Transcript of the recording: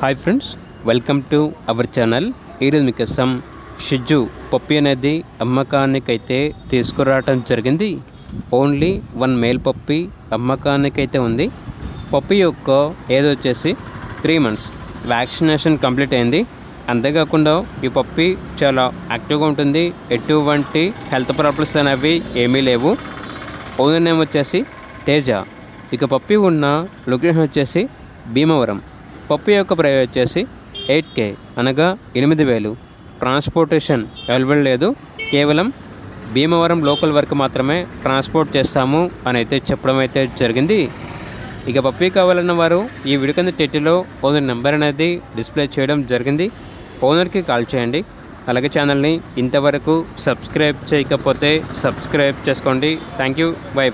Hi friends, welcome to our channel. ఈరోజు మీకోసం షిజ్జు పప్పి అనేది అమ్మకానికైతే తీసుకురావటం జరిగింది. ఓన్లీ 1 మేల్ పప్పి అమ్మకానికైతే ఉంది. పప్పి యొక్క ఏజ్ వచ్చేసి 3 months. వ్యాక్సినేషన్ కంప్లీట్ అయింది. అంతేకాకుండా ఈ పప్పి చాలా యాక్టివ్గా ఉంటుంది. ఎటువంటి హెల్త్ ప్రాబ్లమ్స్ అనేవి ఏమీ లేవు. ఓనర్ నేమ్ వచ్చేసి తేజ. ఇక పప్పి ఉన్న లొకేషన్ వచ్చేసి భీమవరం. పప్పి యొక్క ప్రైస్ వచ్చేసి 8K అనగా 8,000. ట్రాన్స్పోర్టేషన్ అవైలబుల్ లేదు. కేవలం భీమవరం లోకల్ వరకు మాత్రమే ట్రాన్స్పోర్ట్ చేస్తాము అని అయితే చెప్పడం అయితే జరిగింది. ఇక పప్పి కావాలన్న వారు ఈ వీడియో కింద టైటిల్లో ఓనర్ నెంబర్ అనేది డిస్ప్లే చేయడం జరిగింది. ఓనర్కి కాల్ చేయండి. అలాగే ఛానల్ని ఇంతవరకు సబ్స్క్రైబ్ చేయకపోతే సబ్స్క్రైబ్ చేసుకోండి. Thank you. బై.